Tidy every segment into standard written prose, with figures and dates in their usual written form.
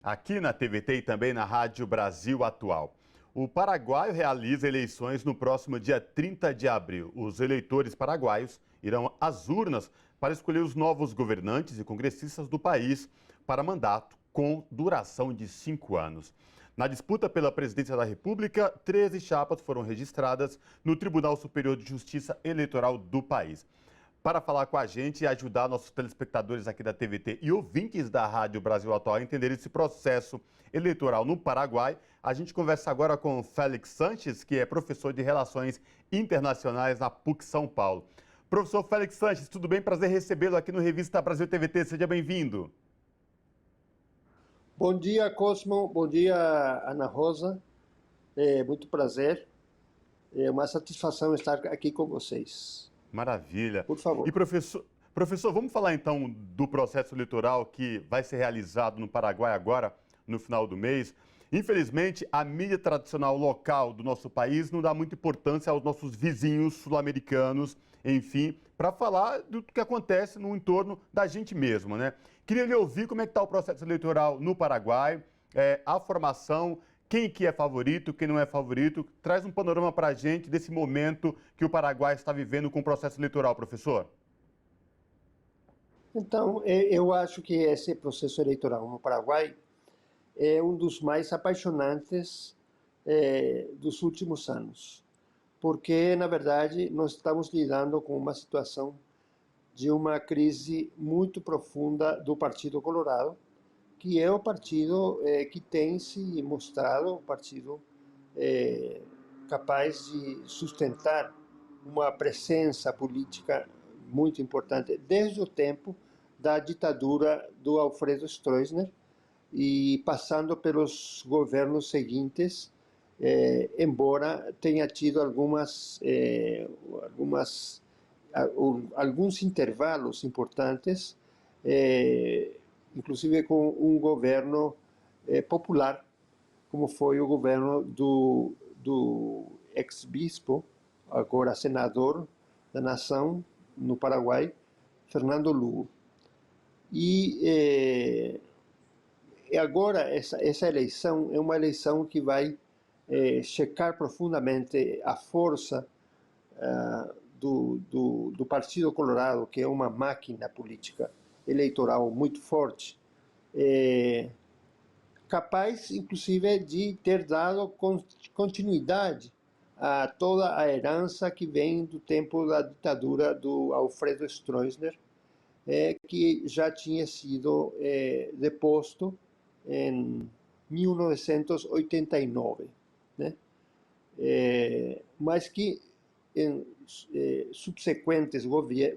aqui na TVT e também na Rádio Brasil Atual. O Paraguai realiza eleições no próximo dia 30 de abril. Os eleitores paraguaios irão às urnas para escolher os novos governantes e congressistas do país para mandato com duração de 5 anos. Na disputa pela presidência da República, 13 chapas foram registradas no Tribunal Superior de Justiça Eleitoral do país. Para falar com a gente e ajudar nossos telespectadores aqui da TVT e ouvintes da Rádio Brasil Atual a entender esse processo eleitoral no Paraguai, a gente conversa agora com Félix Sanches, que é professor de Relações Internacionais na PUC São Paulo. Professor Félix Sanches, tudo bem? Prazer recebê-lo aqui no Revista Brasil TVT. Seja bem-vindo. Bom dia, Cosmo. Bom dia, Ana Rosa. Muito prazer. É uma satisfação estar aqui com vocês. Maravilha. Por favor. E professor, vamos falar então do processo eleitoral que vai ser realizado no Paraguai agora, no final do mês. Infelizmente, a mídia tradicional local do nosso país não dá muita importância aos nossos vizinhos sul-americanos, enfim, para falar do que acontece no entorno da gente mesmo, né? Queria lhe ouvir como é que está o processo eleitoral no Paraguai, a formação, quem que é favorito, quem não é favorito. Traz um panorama para a gente desse momento que o Paraguai está vivendo com o processo eleitoral, professor. Então, eu acho que esse processo eleitoral no Paraguai é um dos mais apaixonantes dos últimos anos, porque, na verdade, nós estamos lidando com uma situação de uma crise muito profunda do Partido Colorado, que é o partido que tem se mostrado um partido capaz de sustentar uma presença política muito importante desde o tempo da ditadura do Alfredo Stroessner e passando pelos governos seguintes, embora tenha tido alguns intervalos importantes, inclusive com um governo popular, como foi o governo do ex-bispo, agora senador da nação no Paraguai, Fernando Lugo. E agora essa eleição é uma eleição que vai checar profundamente a força do Partido Colorado, que é uma máquina política eleitoral muito forte, capaz, inclusive, de ter dado continuidade a toda a herança que vem do tempo da ditadura do Alfredo Stroessner, que já tinha sido deposto em 1989, né? Mas que em subsequentes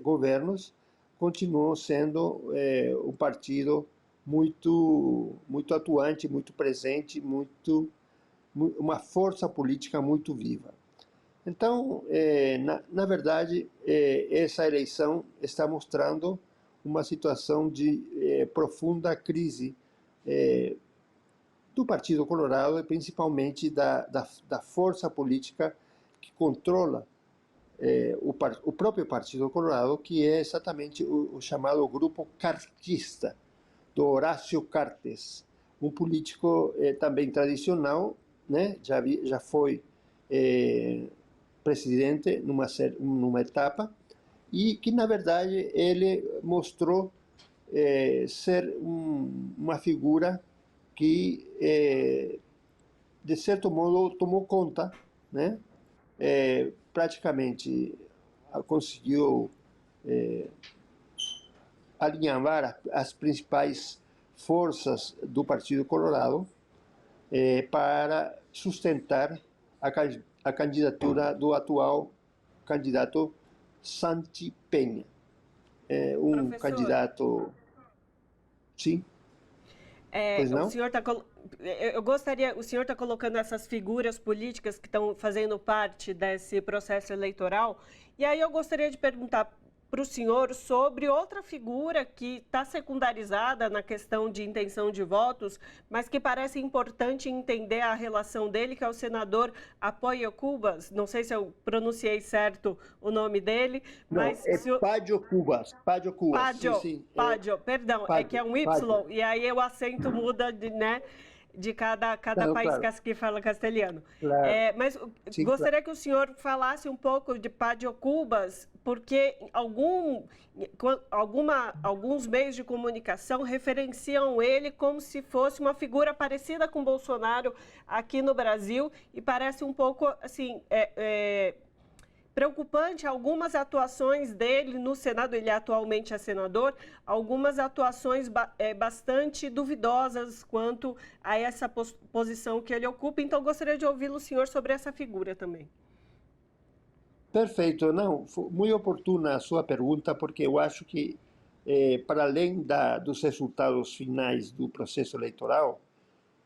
governos continuou sendo um partido muito atuante, muito presente, uma força política muito viva. Então, na verdade, essa eleição está mostrando uma situação de profunda crise do Partido Colorado e principalmente da força política que controla o próprio Partido Colorado, que é exatamente o chamado grupo cartista, do Horácio Cartes, um político também tradicional, né? Já foi presidente numa etapa, e que, na verdade, ele mostrou ser uma figura que, de certo modo, tomou conta, né? Praticamente conseguiu alinhavar as principais forças do Partido Colorado para sustentar a candidatura do atual candidato Santi Peña. Um Professor, candidato... Sim? Pois não? o senhor o senhor está colocando essas figuras políticas que estão fazendo parte desse processo eleitoral, e aí eu gostaria de perguntar, para o senhor sobre outra figura que está secundarizada na questão de intenção de votos, mas que parece importante entender a relação dele, que é o senador Apoio Cubas. Não sei se eu pronunciei certo o nome dele, Não, mas é Pádio Cubas. Pádio Cubas, sim, Pádio, sim. Pádio, perdão, é que é um Pádio. Y, e aí o acento muda, né, de cada Não, país claro, que fala castelhano. claro. Mas Sim, claro. gostaria que o senhor falasse um pouco de Pádio Cubas, porque alguns meios de comunicação referenciam ele como se fosse uma figura parecida com Bolsonaro aqui no Brasil, e parece um pouco, assim, preocupante algumas atuações dele no Senado. Ele atualmente é senador, algumas atuações bastante duvidosas quanto a essa posição que ele ocupa. Então, gostaria de ouvi-lo, senhor, sobre essa figura também. Perfeito, não, foi muito oportuna a sua pergunta, porque eu acho que, para além dos resultados finais do processo eleitoral,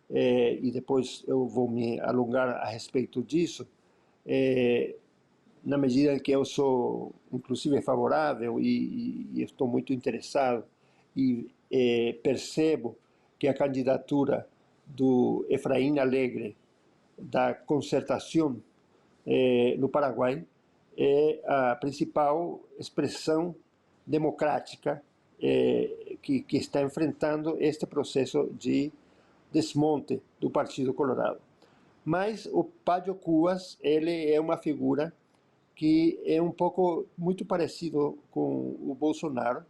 e depois eu vou me alongar a respeito disso, na medida em que eu sou, inclusive, favorável e estou muito interessado e percebo que a candidatura do Efraim Alegre, da Concertação no Paraguai, é a principal expressão democrática que está enfrentando este processo de desmonte do Partido Colorado. Mas o Pádio Cubas, ele é uma figura que é um pouco muito parecido com o Bolsonaro,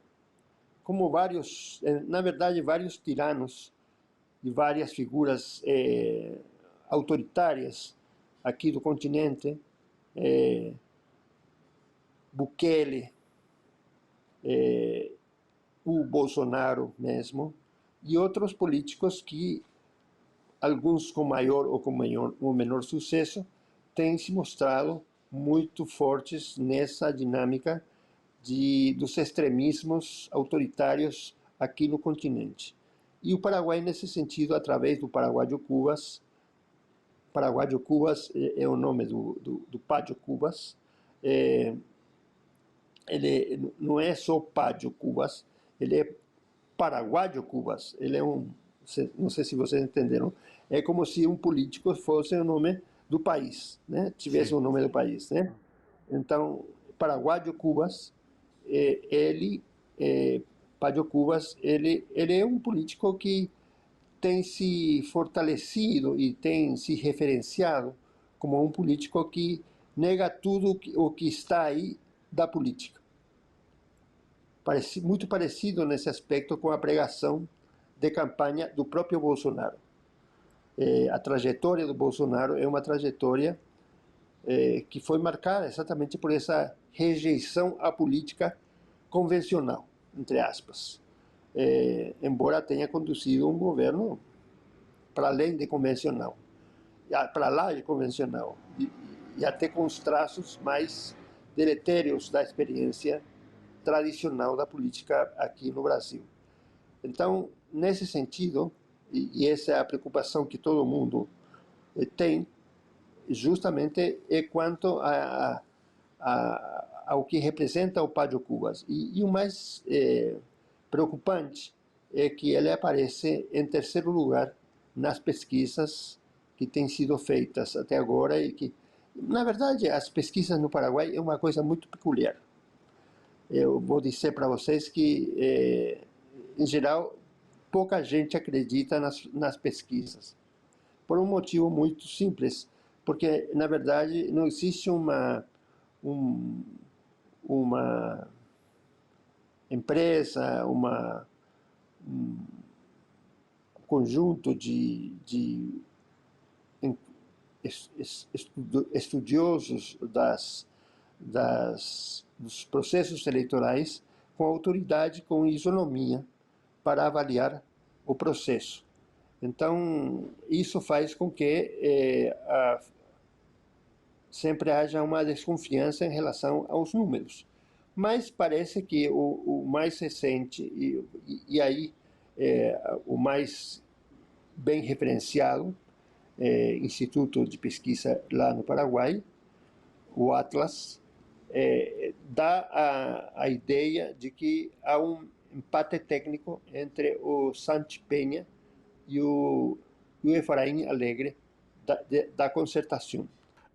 como vários, na verdade, vários tiranos e várias figuras autoritárias aqui do continente, Bukele, o Bolsonaro mesmo, e outros políticos que, alguns com maior ou com menor sucesso, têm se mostrado muito fortes nessa dinâmica dos extremismos autoritários aqui no continente. E o Paraguai, nesse sentido, através do Paraguaio Cubas é o nome do Pádio Cubas, ele não é só Pádio Cubas, ele é Paraguaio Cubas, ele é não sei se vocês entenderam, é como se um político fosse o nome do país, né? Tivesse o nome do país, né? Então, Paraguaio Cubas, Pádio Cubas, ele é um político que tem se fortalecido e tem se referenciado como um político que nega tudo o que está aí da política. Muito parecido nesse aspecto com a pregação de campanha do próprio Bolsonaro. A trajetória do Bolsonaro é uma trajetória que foi marcada exatamente por essa rejeição à política convencional, entre aspas. Embora tenha conduzido um governo para além de convencional, para lá de convencional, e até com os traços mais deletérios da experiência tradicional da política aqui no Brasil. Então, nesse sentido, e essa é a preocupação que todo mundo tem, justamente é quanto ao que representa o Pádio Cubas. E o mais preocupante é que ele aparece em terceiro lugar nas pesquisas que têm sido feitas até agora e que, na verdade, as pesquisas no Paraguai é uma coisa muito peculiar. Eu vou dizer para vocês que, em geral, pouca gente acredita nas pesquisas, por um motivo muito simples, porque, na verdade, não existe uma empresa, um conjunto de estudiosos dos processos eleitorais com autoridade, com isonomia, para avaliar o processo. Então, isso faz com que sempre haja uma desconfiança em relação aos números. Mas parece que o mais recente, e aí o mais bem referenciado, Instituto de Pesquisa lá no Paraguai, o Atlas, dá a ideia de que há um empate técnico entre o Santi Peña e o Efraim Alegre da concertação.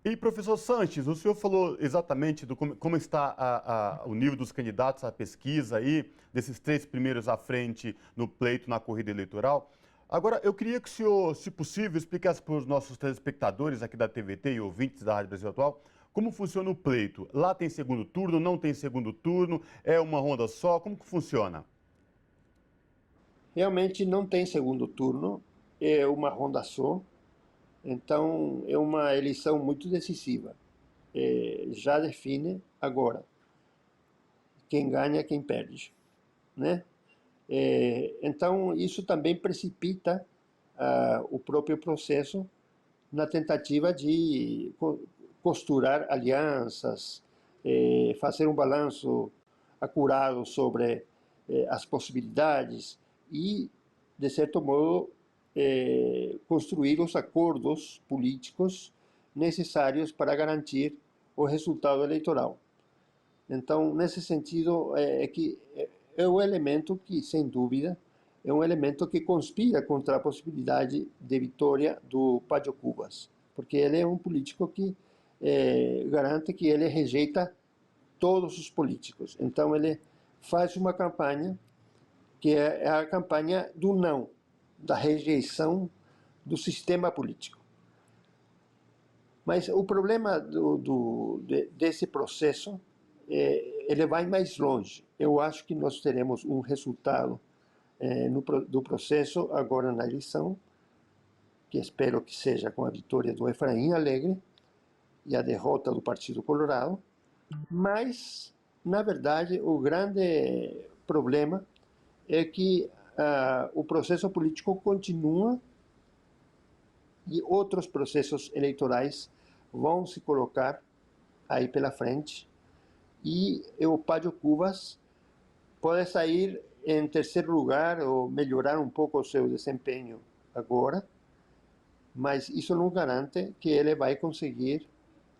E, professor Sanches, o senhor falou exatamente como está o nível dos candidatos à pesquisa aí, desses 3 primeiros à frente no pleito, na corrida eleitoral. Agora, eu queria que o senhor, se possível, explicasse para os nossos telespectadores aqui da TVT e ouvintes da Rádio Brasil Atual, como funciona o pleito. Lá tem segundo turno, não tem segundo turno, é uma ronda só, como que funciona? Realmente não tem segundo turno, é uma ronda só. Então, é uma eleição muito decisiva. Já define agora quem ganha, quem perde, né? Então, isso também precipita o próprio processo na tentativa de costurar alianças, fazer um balanço acurado sobre as possibilidades e, de certo modo, construir os acordos políticos necessários para garantir o resultado eleitoral. Então, nesse sentido, é um elemento que, sem dúvida, é um elemento que conspira contra a possibilidade de vitória do Pádio Cubas, porque ele é um político que garante que ele rejeita todos os políticos. Então, ele faz uma campanha que é a campanha do não, da rejeição do sistema político. Mas o problema desse processo, ele vai mais longe. Eu acho que nós teremos um resultado do processo agora na eleição, que espero que seja com a vitória do Efraim Alegre e a derrota do Partido Colorado, mas, na verdade, o grande problema é que o processo político continua e outros processos eleitorais vão se colocar aí pela frente e o Pádio Cubas pode sair em terceiro lugar ou melhorar um pouco o seu desempenho agora, mas isso não garante que ele vai conseguir,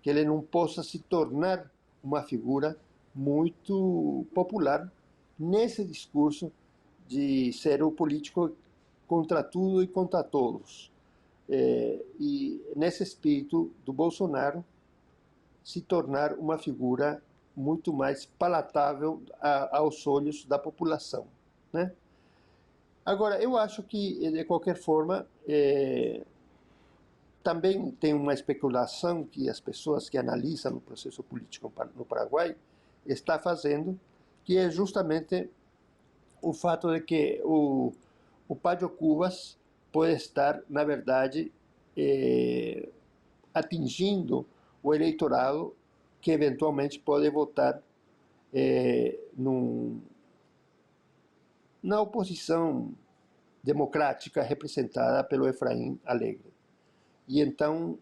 que ele não possa se tornar uma figura muito popular nesse discurso de ser o político contra tudo e contra todos. E nesse espírito do Bolsonaro se tornar uma figura muito mais palatável aos olhos da população, né? Agora, eu acho que, de qualquer forma, também tem uma especulação que as pessoas que analisam o processo político no Paraguai estão fazendo, que é justamente o fato de que o Pádio Cubas pode estar, na verdade, atingindo o eleitorado que eventualmente pode votar na oposição democrática representada pelo Efraim Alegre. E então,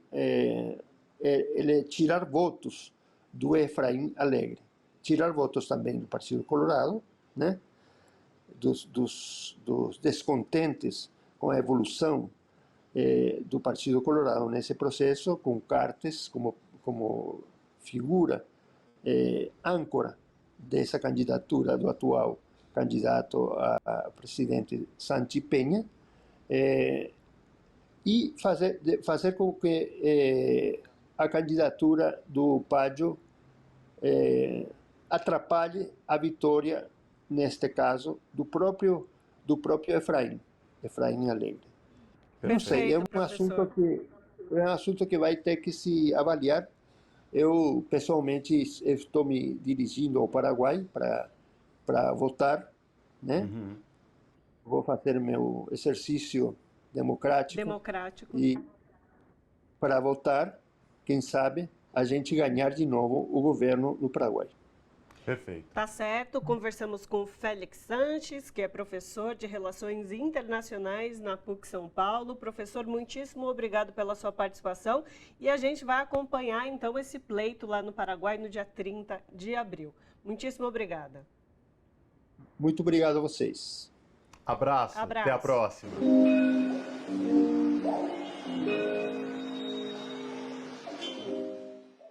ele tirar votos do Efraim Alegre, tirar votos também do Partido Colorado, né? Dos descontentes com a evolução do Partido Colorado nesse processo, com Cartes como figura âncora dessa candidatura do atual candidato a presidente Santi Peña, e fazer com que a candidatura do Pádio atrapalhe a vitória, neste caso, do próprio Efraim Alegre. Não sei, é um assunto que vai ter que se avaliar. Eu, pessoalmente, estou me dirigindo ao Paraguai para votar, né? Uhum. Vou fazer meu exercício democrático. E para votar, quem sabe, a gente ganhar de novo o governo no Paraguai. Perfeito. Tá certo, conversamos com o Félix Sanches, que é professor de Relações Internacionais na PUC São Paulo. Professor, muitíssimo obrigado pela sua participação e a gente vai acompanhar então esse pleito lá no Paraguai no dia 30 de abril. Muitíssimo obrigada. Muito obrigado a vocês. Abraço. Até a próxima.